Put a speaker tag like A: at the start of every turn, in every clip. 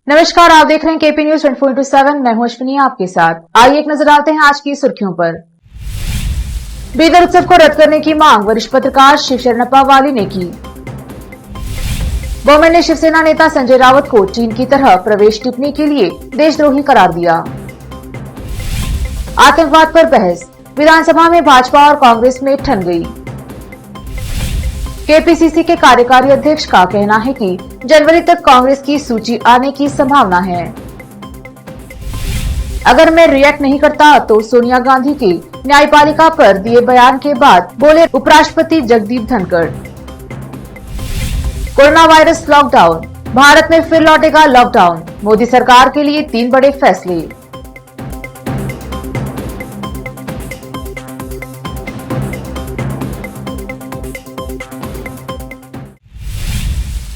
A: नमस्कार, आप देख रहे हैं केपी न्यूज 24/7। मैं हूं अश्विनी आपके साथ। आइए एक नजर डालते हैं आज की सुर्खियों पर। बीदर उत्सव को रद्द करने की मांग वरिष्ठ पत्रकार शिव शरणप्पा वाली ने की। गवर्नमेंट ने शिवसेना नेता संजय राउत को चीन की तरह प्रवेश टिप्पणी के लिए देशद्रोही करार दिया। आतंकवाद पर बहस, विधानसभा में भाजपा और कांग्रेस में ठन गई। केपीसीसी के कार्यकारी अध्यक्ष का कहना है कि जनवरी तक कांग्रेस की सूची आने की संभावना है। अगर मैं रिएक्ट नहीं करता तो सोनिया गांधी की न्यायपालिका पर दिए बयान के बाद बोले उपराष्ट्रपति Jagdeep Dhankhar. Corona virus lockdown, Bharat में फिर लौटेगा लॉकडाउन, मोदी सरकार के लिए 3 बड़े फैसले।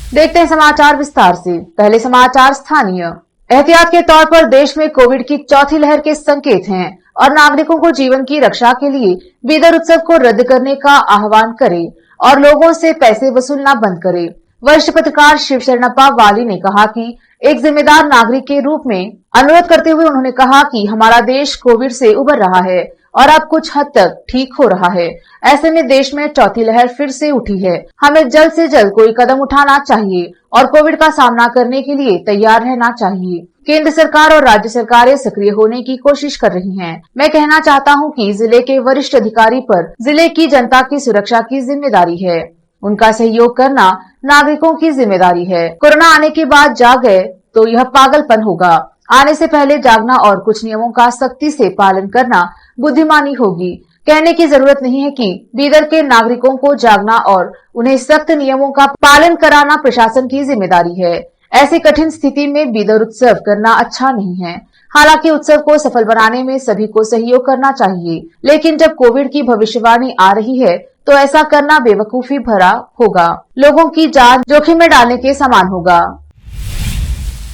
A: देखते हैं समाचार विस्तार से। पहले समाचार स्थानीय। एहतियात के तौर पर देश में कोविड की चौथी लहर के संकेत हैं और नागरिकों को जीवन की रक्षा के लिए बीदर उत्सव को रद्द करने का आह्वान करें और लोगों से पैसे वसूलना बंद करें। वरिष्ठ पत्रकार शिव शरणप्पा वाली ने कहा कि एक जिम्मेदार नागरिक के रूप में अनुरोध करते हुए उन्होंने कहा कि हमारा देश कोविड से उबर रहा है और अब कुछ हद तक ठीक हो रहा है। ऐसे में देश में चौथी लहर फिर से उठी है। हमें जल्द से जल्द कोई कदम उठाना चाहिए और कोविड का सामना करने के लिए तैयार रहना चाहिए। केंद्र सरकार और राज्य सरकारें सक्रिय होने की कोशिश कर रही हैं। मैं कहना चाहता हूं कि जिले के वरिष्ठ अधिकारी पर जिले की जनता की सुरक्षा की जिम्मेदारी है। उनका सहयोग करना नागरिकों की जिम्मेदारी है। कोरोना आने के बाद जाग गए तो यह पागलपन होगा। आने से पहले जागना और कुछ नियमों का सख्ती से पालन करना बुद्धिमानी होगी। कहने की जरूरत नहीं है कि बीदर के नागरिकों को जागना और उन्हें सख्त नियमों का पालन कराना प्रशासन की जिम्मेदारी है। ऐसी कठिन स्थिति में बीदर उत्सव करना अच्छा नहीं है। हालांकि उत्सव को सफल बनाने में सभी को सहयोग करना चाहिए, लेकिन जब कोविड की भविष्यवाणी आ रही है तो ऐसा करना बेवकूफी भरा होगा, लोगों की जान जोखिम में डालने के समान होगा।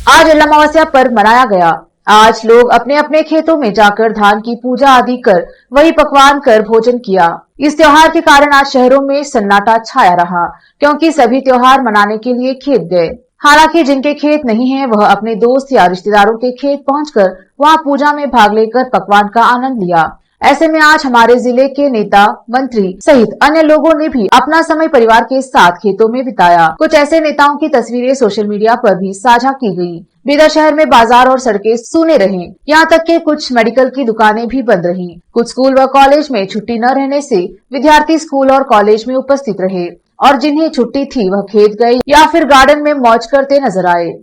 A: आज अमावस्या पर्व मनाया गया। आज लोग अपने अपने खेतों में जाकर धान की पूजा आदि कर वही पकवान कर भोजन किया। इस त्योहार के कारण आज शहरों में सन्नाटा छाया रहा, क्योंकि सभी त्योहार मनाने के लिए खेत गए। हालांकि जिनके खेत नहीं हैं, वह अपने दोस्त या रिश्तेदारों के खेत पहुंचकर वहां पूजा में भाग लेकर पकवान का आनंद लिया। ऐसे में आज हमारे जिले के नेता, मंत्री सहित अन्य लोगों ने भी अपना समय परिवार के साथ खेतों में बिताया। कुछ ऐसे नेताओं की तस्वीरें सोशल मीडिया पर भी साझा की गई। बीदर शहर में बाजार और सड़कें सूने रहीं। यहाँ तक कि कुछ मेडिकल की दुकानें भी बंद रहीं। कुछ स्कूल व कॉलेज में छुट्टी न रहने से विद्यार्थी स्कूल और कॉलेज में उपस्थित रहे और जिन्हें छुट्टी थी वह खेत गए या फिर गार्डन में मौज करते नजर आए।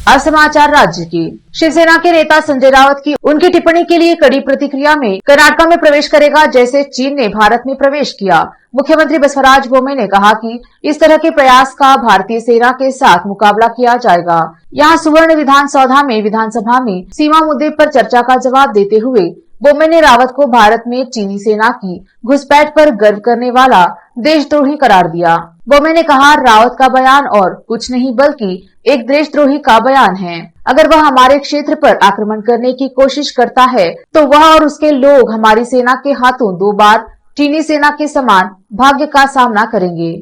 A: अब समाचार राज्य की। शिवसेना के नेता संजय राउत की उनकी टिप्पणी के लिए कड़ी प्रतिक्रिया में कर्नाटक में प्रवेश करेगा जैसे चीन ने भारत में प्रवेश किया। मुख्यमंत्री बसवराज बोम्मई ने कहा कि इस तरह के प्रयास का भारतीय सेना के साथ मुकाबला किया जाएगा। यहाँ सुवर्ण विधानसौधा में विधानसभा में सीमा मुद्दे पर चर्चा का जवाब देते हुए बोम्मई ने रावत को भारत में चीनी सेना की घुसपैठ पर गर्व करने वाला देशद्रोही करार दिया। बोम्मई ने कहा, रावत का बयान और कुछ नहीं बल्कि एक देशद्रोही का बयान है। अगर वह हमारे क्षेत्र पर आक्रमण करने की कोशिश करता है तो वह और उसके लोग हमारी सेना के हाथों 2 बार चीनी सेना के समान भाग्य का सामना करेंगे।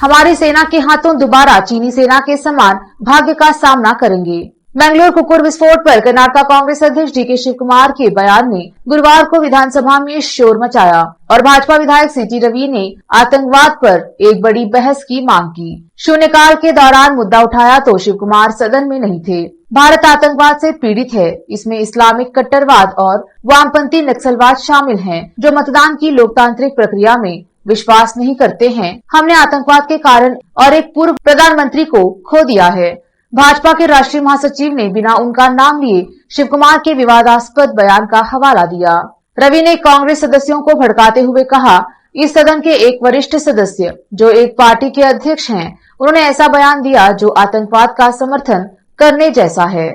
A: हमारी सेना के हाथों दोबारा चीनी सेना के समान भाग्य का सामना करेंगे। मैंगलोर कुकुर विस्फोट पर कर्नाटक कांग्रेस अध्यक्ष डीके शिव कुमार के बयान ने गुरुवार को विधानसभा में शोर मचाया और भाजपा विधायक सीटी रवि ने आतंकवाद पर एक बड़ी बहस की मांग की। शून्यकाल के दौरान मुद्दा उठाया तो शिव कुमार सदन में नहीं थे। भारत आतंकवाद से पीड़ित है। इसमें इस्लामिक कट्टरवाद और वामपंथी नक्सलवाद शामिल हैं, जो मतदान की लोकतांत्रिक प्रक्रिया में विश्वास नहीं करते हैं। हमने आतंकवाद के कारण और एक पूर्व प्रधानमंत्री को खो दिया है। भाजपा के राष्ट्रीय महासचिव ने बिना उनका नाम लिए शिव कुमार के विवादास्पद बयान का हवाला दिया। रवि ने कांग्रेस सदस्यों को भड़काते हुए कहा, इस सदन के एक वरिष्ठ सदस्य जो एक पार्टी के अध्यक्ष हैं, उन्होंने ऐसा बयान दिया जो आतंकवाद का समर्थन करने जैसा है।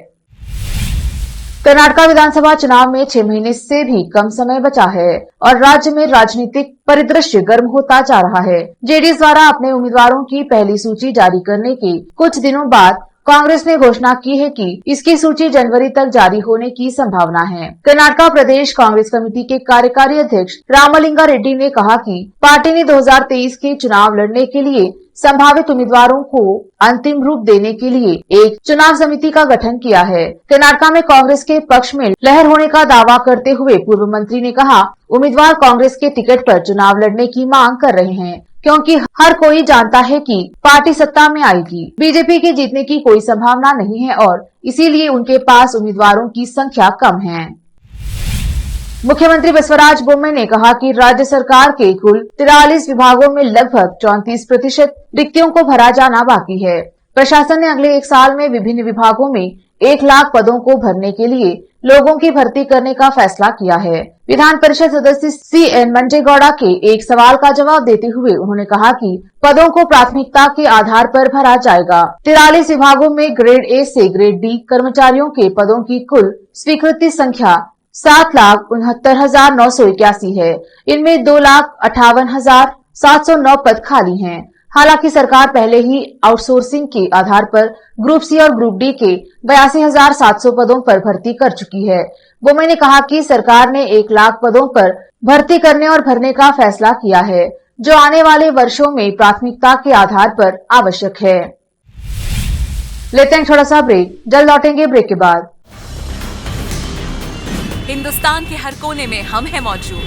A: कर्नाटक विधानसभा चुनाव में 6 महीने से भी कम समय बचा है और राज्य में राजनीतिक परिदृश्य गर्म होता जा रहा है। जेडीएस द्वारा अपने उम्मीदवारों की पहली सूची जारी करने के कुछ दिनों बाद कांग्रेस ने घोषणा की है कि इसकी सूची जनवरी तक जारी होने की संभावना है। कर्नाटक प्रदेश कांग्रेस कमेटी के कार्यकारी अध्यक्ष रामलिंगा रेड्डी ने कहा कि पार्टी ने 2023 के चुनाव लड़ने के लिए संभावित उम्मीदवारों को अंतिम रूप देने के लिए एक चुनाव समिति का गठन किया है। कर्नाटक में कांग्रेस के पक्ष में लहर होने का दावा करते हुए पूर्व मंत्री ने कहा, उम्मीदवार कांग्रेस के टिकट पर चुनाव लड़ने की मांग कर रहे हैं, क्योंकि हर कोई जानता है कि पार्टी सत्ता में आएगी। बीजेपी के जीतने की कोई संभावना नहीं है और इसीलिए उनके पास उम्मीदवारों की संख्या कम है। मुख्यमंत्री बसवराज बोम्मई ने कहा कि राज्य सरकार के कुल 43 विभागों में लगभग 34% रिक्तियों को भरा जाना बाकी है। प्रशासन ने अगले एक साल में विभिन्न विभागों में 1 लाख पदों को भरने के लिए लोगों की भर्ती करने का फैसला किया है। विधान परिषद सदस्य CN मंजेगौड़ा के एक सवाल का जवाब देते हुए उन्होंने कहा कि पदों को प्राथमिकता के आधार पर भरा जाएगा। 43 विभागों में ग्रेड A से ग्रेड D कर्मचारियों के पदों की कुल स्वीकृति संख्या 7,69,981 है। इनमें 2,58,709 पद खाली हैं। हालांकि सरकार पहले ही आउटसोर्सिंग के आधार पर ग्रुप C और ग्रुप D के 82,700 पदों पर भर्ती कर चुकी है। बोम्मई ने कहा कि सरकार ने 1 लाख पदों पर भर्ती करने और भरने का फैसला किया है, जो आने वाले वर्षों में प्राथमिकता के आधार पर आवश्यक है। लेते हैं थोड़ा सा ब्रेक, जल्द लौटेंगे ब्रेक के बाद।
B: हिंदुस्तान के हर कोने में हम हैं मौजूद।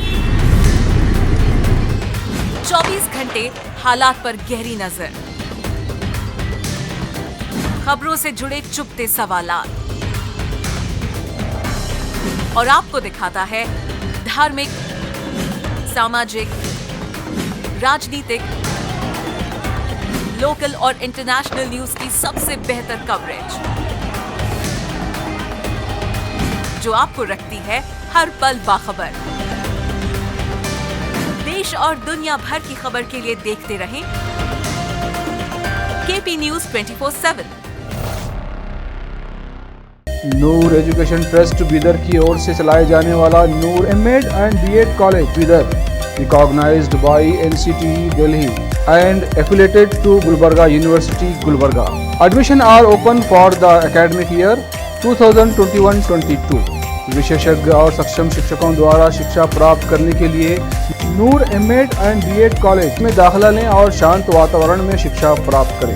B: 24 घंटे हालात पर गहरी नजर, खबरों से जुड़े चुपते सवालात और आपको दिखाता है धार्मिक, सामाजिक, राजनीतिक, लोकल और इंटरनेशनल न्यूज की सबसे बेहतर कवरेज, जो आपको रखती है हर पल बाखबर। देश और दुनिया भर की खबर के लिए देखते रहें KP News 24/7।
C: नूर एजुकेशन ट्रस्ट बीदर की ओर से चलाए जाने वाला नूर M.Ed and B.Ed college Bidar, recognized by NCTE Delhi and affiliated to Gulbarga University, Gulbarga. Admission are open for the academic year 2021-22। विशेषज्ञ और सक्षम शिक्षकों द्वारा शिक्षा प्राप्त करने के लिए नूर M.Ed and B.Ed कॉलेज में दाखिला लें और शांत वातावरण में शिक्षा प्राप्त करें।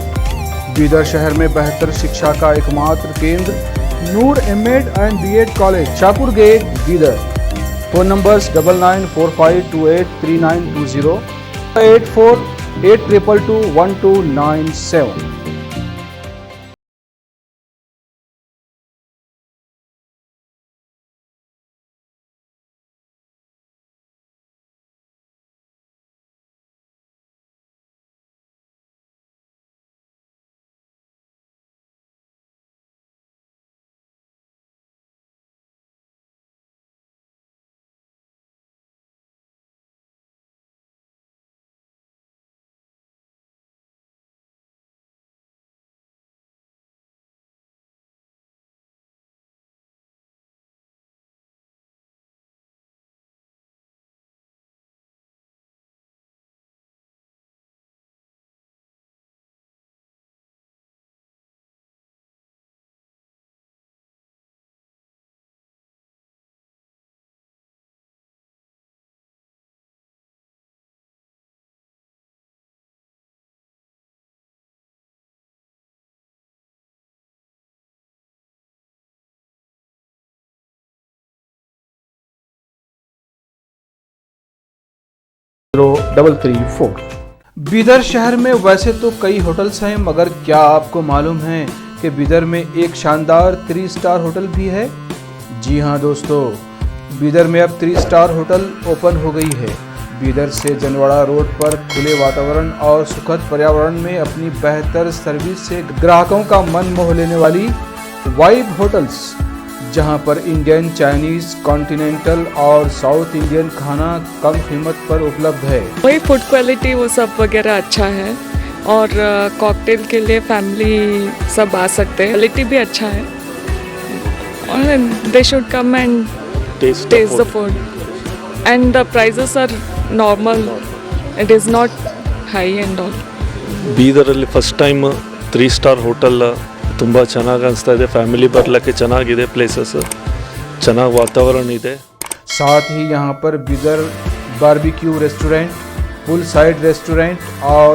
C: बीदर शहर में बेहतर शिक्षा का एकमात्र केंद्र Noor M.Ed and B.Ed college, Shahpur gate, Bidar. Phone numbers 9945283920, 8482221297। Bidar शहर में वैसे तो कई होटल्स हैं, मगर क्या आपको मालूम है कि बीदर में एक शानदार 3 स्टार होटल भी है? जी हाँ दोस्तों, बीदर में अब 3 स्टार होटल ओपन हो गई है। बीदर से जनवाड़ा रोड पर खुले वातावरण और सुखद पर्यावरण में अपनी बेहतर सर्विस से ग्राहकों का मन मोह लेने वाली वाइब होटल्स, जहां पर इंडियन, चाइनीज, कॉन्टिनेंटल और साउथ इंडियन खाना कम कीमत पर उपलब्ध है।
D: वही फूड क्वालिटी वो सब वगैरह अच्छा है और कॉकटेल के लिए फैमिली सब आ सकते हैं। क्वालिटी भी अच्छा है और they should come and test the food and the prices are normal, it is not high and all.
E: ಬೀದರಲ್ಲಿ ಫಸ್ಟ್ ಟೈಮ್ 3 ಸ್ಟಾರ್ ಹೋಟೆಲ್ ತುಂಬ ಚೆನ್ನಾಗಿ ಅನಿಸ್ತಾ ಇದೆ. ಫ್ಯಾಮಿಲಿ ಬರಲಿಕ್ಕೆ ಚೆನ್ನಾಗಿದೆ, ಪ್ಲೇಸಸ್ ಚೆನ್ನಾಗಿ ವಾತಾವರಣ ಇದೆ.
C: साथ ही यहाँ पर बिदर बारबेक्यू रेस्टोरेंट, पुल साइड रेस्टोरेंट और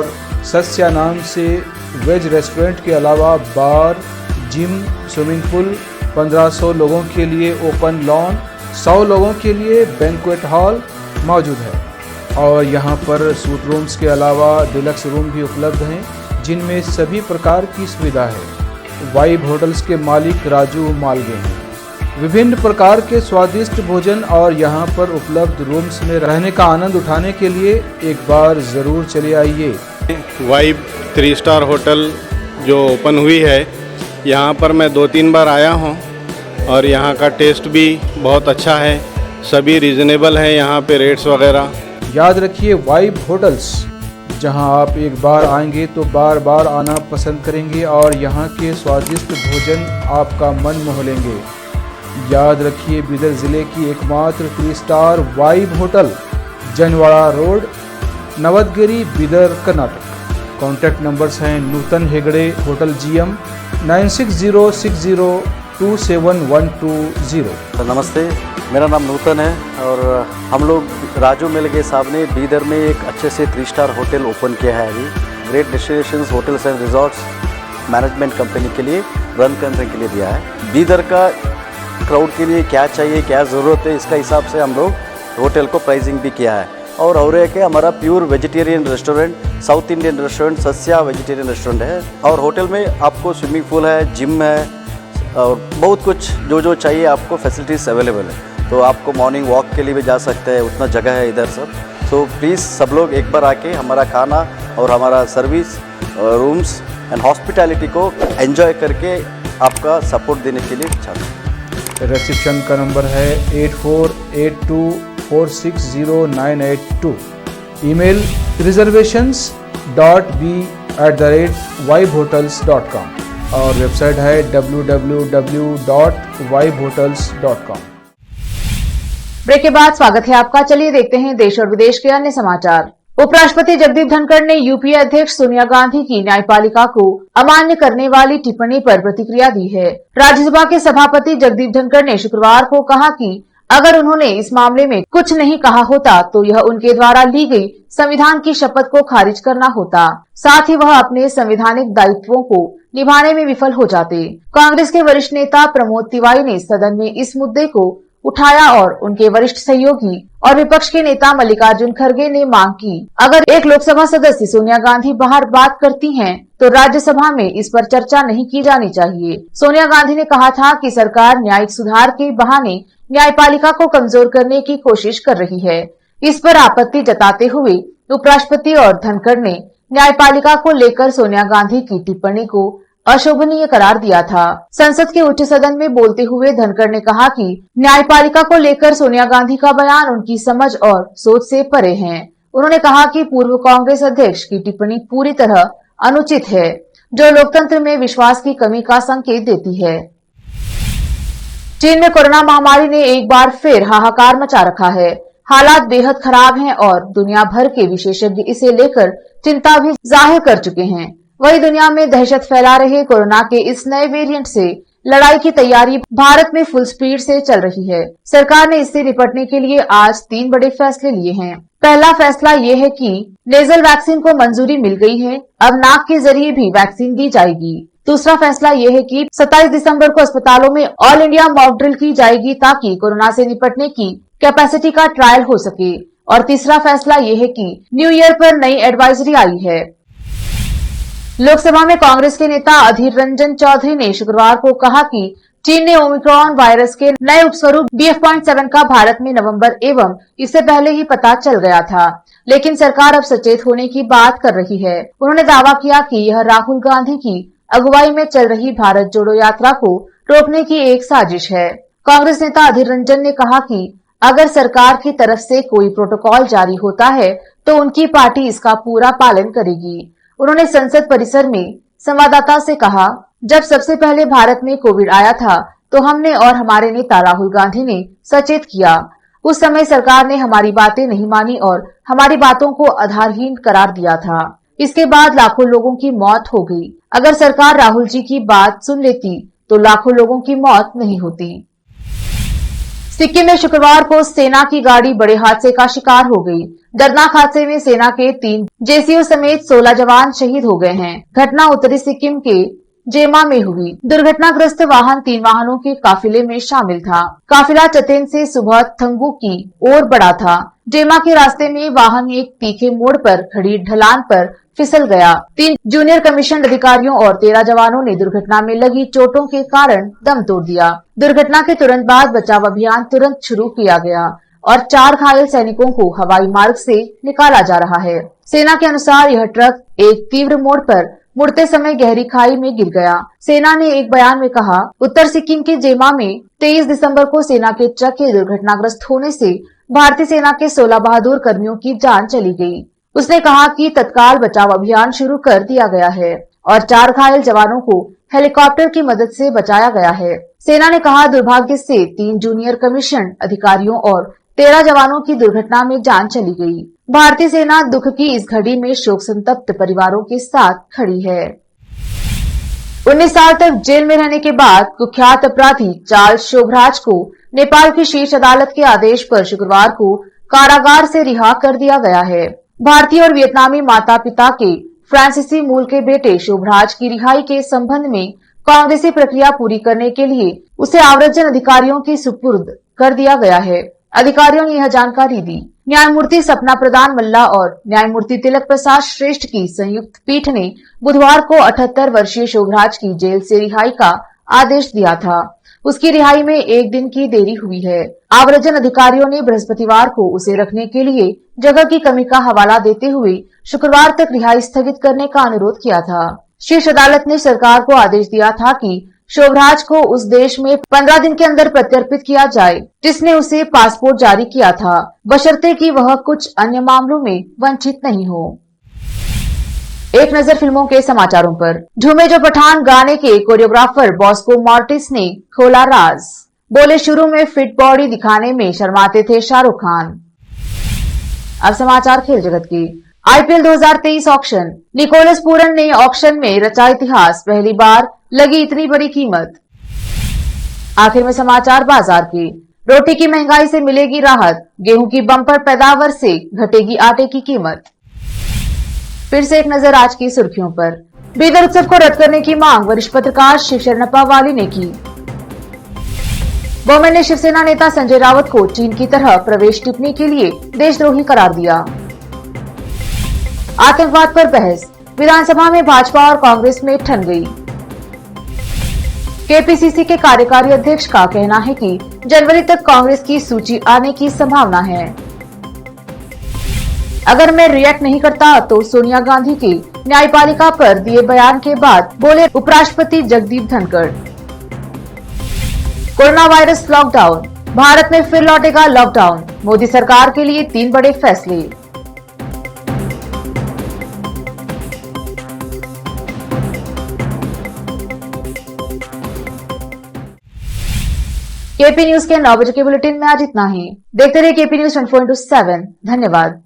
C: सस्या नाम से वेज रेस्टोरेंट के अलावा बार, जिम, स्विमिंग पूल, 1500 लोगों के लिए ओपन लॉन, 100 लोगों के लिए बैंक्वेट हॉल मौजूद है। और यहाँ पर सूट रूम्स के अलावा डिलक्स रूम भी उपलब्ध हैं, जिनमें सभी प्रकार की सुविधा है। वाइब होटल्स के मालिक राजू मालगे हैं। विभिन्न प्रकार के स्वादिष्ट भोजन और यहाँ पर उपलब्ध रूम्स में रहने का आनंद उठाने के लिए एक बार ज़रूर चले आइए।
F: वाइब 3 स्टार होटल जो ओपन हुई है, यहाँ पर मैं 2-3 बार आया हूँ और यहाँ का टेस्ट भी बहुत अच्छा है। सभी रीज़नेबल हैं यहाँ पे रेट्स वगैरह।
C: याद रखिए, वाइब होटल्स, जहां आप एक बार आएंगे तो बार बार आना पसंद करेंगे और यहाँ के स्वादिष्ट भोजन आपका मन मोह लेंगे। याद रखिए, बिदर ज़िले की एकमात्र 3 star vibe hotel, Janwada road, Navadgiri, Bidar, Karnataka. Contact numbers हैं नूतन हेगड़े, होटल GM 9606027120।
G: नमस्ते, मेरा नाम नूतन है और हम लोग राजू मिलगे साहब ने बीदर में एक अच्छे से 3 स्टार होटल ओपन किया है। अभी great destinations hotels and resorts management company के लिए रन करने के लिए दिया है। बीदर का क्राउड के लिए क्या चाहिए, क्या ज़रूरत है, इसका हिसाब से हम लोग होटल को प्राइसिंग भी किया है। और एक है हमारा pure vegetarian restaurant, south Indian restaurant, सस्या वेजिटेरियन रेस्टोरेंट है। और होटल में आपको स्विमिंग पूल है, जिम है और बहुत कुछ जो जो चाहिए आपको फैसिलिटीज़ अवेलेबल है। तो आपको मॉर्निंग वॉक के लिए भी जा सकते हैं, उतना जगह है इधर सब। सो प्लीज़ सब लोग एक बार आके हमारा खाना और हमारा सर्विस, रूम्स एंड हॉस्पिटैलिटी को एंजॉय करके आपका सपोर्ट देने के लिए चाहते हैं।
C: रिसेप्शन का नंबर है 8482460982। ईमेल reservations.b@vibehotels.com और वेबसाइट है www.vibehotels.com।
A: ब्रेक के बाद स्वागत है आपका। चलिए देखते हैं देश और विदेश के अन्य समाचार। उपराष्ट्रपति जगदीप धनखड़ ने यूपीए अध्यक्ष सोनिया गांधी की न्यायपालिका को अमान्य करने वाली टिप्पणी पर प्रतिक्रिया दी है। राज्यसभा के सभापति जगदीप धनखड़ ने शुक्रवार को कहा कि अगर उन्होंने इस मामले में कुछ नहीं कहा होता तो यह उनके द्वारा ली गई संविधान की शपथ को खारिज करना होता, साथ ही वह अपने संवैधानिक दायित्वों को निभाने में विफल हो जाते। कांग्रेस के वरिष्ठ नेता प्रमोद तिवारी ने सदन में इस मुद्दे को उठाया और उनके वरिष्ठ सहयोगी और विपक्ष के नेता मल्लिकार्जुन खड़गे ने मांग की, अगर एक लोकसभा सदस्य सोनिया गांधी बाहर बात करती हैं, तो राज्यसभा में इस पर चर्चा नहीं की जानी चाहिए। सोनिया गांधी ने कहा था कि सरकार न्यायिक सुधार के बहाने न्यायपालिका को कमजोर करने की कोशिश कर रही है। इस पर आपत्ति जताते हुए उपराष्ट्रपति और धनखड़ ने न्यायपालिका को लेकर सोनिया गांधी की टिप्पणी को अशोभनीय करार दिया था। संसद के उच्च सदन में बोलते हुए धनखड़ ने कहा कि न्यायपालिका को लेकर सोनिया गांधी का बयान उनकी समझ और सोच से परे है। उन्होंने कहा कि पूर्व कांग्रेस अध्यक्ष की टिप्पणी पूरी तरह अनुचित है, जो लोकतंत्र में विश्वास की कमी का संकेत देती है। चीन में कोरोना महामारी ने एक बार फिर हाहाकार मचा रखा है। हालात बेहद खराब हैं और दुनिया भर के विशेषज्ञ इसे लेकर चिंता भी जाहिर कर चुके हैं। वही दुनिया में दहशत फैला रहे कोरोना के इस नए वेरिएंट से लड़ाई की तैयारी भारत में फुल स्पीड से चल रही है। सरकार ने इससे निपटने के लिए आज 3 बड़े फैसले लिए हैं। पहला फैसला ये है कि नेजल वैक्सीन को मंजूरी मिल गई है, अब नाक के जरिए भी वैक्सीन दी जाएगी। दूसरा फैसला ये है कि 27 दिसंबर को अस्पतालों में ऑल इंडिया मॉक ड्रिल की जाएगी ताकि कोरोना से निपटने की कैपेसिटी का ट्रायल हो सके। और तीसरा फैसला ये है कि न्यू ईयर पर नई एडवाइजरी आई है। लोकसभा में कांग्रेस के नेता अधीर रंजन चौधरी ने शुक्रवार को कहा कि चीन ने ओमिक्रॉन वायरस के नए उपस्वरूप BF.7 का भारत में नवंबर एवं इससे पहले ही पता चल गया था, लेकिन सरकार अब सचेत होने की बात कर रही है। उन्होंने दावा किया कि यह राहुल गांधी की अगुवाई में चल रही भारत जोड़ो यात्रा को रोकने की एक साजिश है। कांग्रेस नेता अधीर रंजन ने कहा कि अगर सरकार की तरफ से कोई प्रोटोकॉल जारी होता है तो उनकी पार्टी इसका पूरा पालन करेगी। उन्होंने संसद परिसर में संवाददाता से कहा, जब सबसे पहले भारत में कोविड आया था तो हमने और हमारे नेता राहुल गांधी ने सचेत किया। उस समय सरकार ने हमारी बातें नहीं मानी और हमारी बातों को आधारहीन करार दिया था। इसके बाद लाखों लोगों की मौत हो गई। अगर सरकार राहुल जी की बात सुन लेती तो लाखों लोगों की मौत नहीं होती। सिक्किम में शुक्रवार को सेना की गाड़ी बड़े हादसे का शिकार हो गई। दर्दनाक हादसे में सेना के 3 जेसीओ समेत 16 जवान शहीद हो गए हैं। घटना उत्तरी सिक्किम के जेमा में हुई। दुर्घटनाग्रस्त वाहन 3 वाहनों के काफिले में शामिल था। काफिला चतेन से सुबह थंगू की ओर बढ़ा था। जेमा के रास्ते में वाहन एक तीखे मोड़ पर खड़ी ढलान पर फिसल गया। 3 जूनियर कमीशन अधिकारियों और 13 जवानों ने दुर्घटना में लगी चोटों के कारण दम तोड़ दिया। दुर्घटना के तुरंत बाद बचाव अभियान तुरंत शुरू किया गया और 4 घायल सैनिकों को हवाई मार्ग से निकाला जा रहा है। सेना के अनुसार यह ट्रक एक तीव्र मोड़ पर मुड़ते समय गहरी खाई में गिर गया। सेना ने एक बयान में कहा, उत्तर सिक्किम के जेमा में 23 दिसंबर को सेना के ट्रक के दुर्घटनाग्रस्त होने से भारतीय सेना के 16 बहादुर कर्मियों की जान चली गई। उसने कहा कि तत्काल बचाव अभियान शुरू कर दिया गया है और 4 घायल जवानों को हेलीकॉप्टर की मदद से बचाया गया है। सेना ने कहा, दुर्भाग्य से 3 जूनियर कमीशन अधिकारियों और 13 जवानों की दुर्घटना में जान चली गई। भारतीय सेना दुख की इस घड़ी में शोक संतप्त परिवारों के साथ खड़ी है। 19 साल तक जेल में रहने के बाद कुख्यात अपराधी चार्ल्स शोभराज को नेपाल की शीर्ष अदालत के आदेश पर शुक्रवार को कारागार से रिहा कर दिया गया है। भारतीय और वियतनामी माता पिता के फ्रांसीसी मूल के बेटे शोभराज की रिहाई के संबंध में कांग्रेसी प्रक्रिया पूरी करने के लिए उसे आव्रजन अधिकारियों की सुपुर्द कर दिया गया है। अधिकारियों ने यह जानकारी दी। न्यायमूर्ति सपना प्रधान मल्ला और न्यायमूर्ति तिलक प्रसाद श्रेष्ठ की संयुक्त पीठ ने बुधवार को 78 वर्षीय शोभराज की जेल से रिहाई का आदेश दिया था। उसकी रिहाई में 1 दिन की देरी हुई है। आव्रजन अधिकारियों ने बृहस्पतिवार को उसे रखने के लिए जगह की कमी का हवाला देते हुए शुक्रवार तक रिहाई स्थगित करने का अनुरोध किया था। शीर्ष अदालत ने सरकार को आदेश दिया था कि शोभराज को उस देश में 15 दिन के अंदर प्रत्यर्पित किया जाए जिसने उसे पासपोर्ट जारी किया था, बशर्ते कि वह कुछ अन्य मामलों में वंचित नहीं हो। एक नजर फिल्मों के समाचारों पर। झूमे जो पठान गाने के कोरियोग्राफर बॉस्को मॉर्टिस ने खोला राज। बोले, शुरू में फिट बॉडी दिखाने में शर्माते थे शाहरुख खान। अब समाचार खेल जगत की। IPL 2023 auction. निकोलस पूरन ने ऑक्शन में रचा इतिहास, पहली बार लगी इतनी बड़ी कीमत। आखिर में समाचार बाजार की। रोटी की महंगाई से मिलेगी राहत, गेहूं की बम्पर पैदावार से घटेगी आटे की कीमत। फिर से एक नजर आज की सुर्खियों पर। बीदर उत्सव को रद्द करने की मांग वरिष्ठ पत्रकार शिव शरणप्पा वाली ने की। बोमन ने शिवसेना नेता संजय राउत को चीन की तरह प्रवेश टिप्पणी के लिए देशद्रोही करार दिया। आतंकवाद पर बहस। विधानसभा में भाजपा और कांग्रेस में ठन गई। केपीसीसी के कार्यकारी अध्यक्ष का कहना है कि जनवरी तक कांग्रेस की सूची आने की संभावना है। अगर मैं रिएक्ट नहीं करता तो सोनिया गांधी के न्यायपालिका पर दिए बयान के बाद, बोले उपराष्ट्रपति Jagdeep Dhankhar. Corona virus lockdown. Bharat में फिर लौटेगा लॉकडाउन, मोदी सरकार के लिए 3 बड़े फैसले। केपी न्यूज के 9 बजे के बुलेटिन में आज इतना ही। देखते रहिए केपी न्यूज 24/7। धन्यवाद।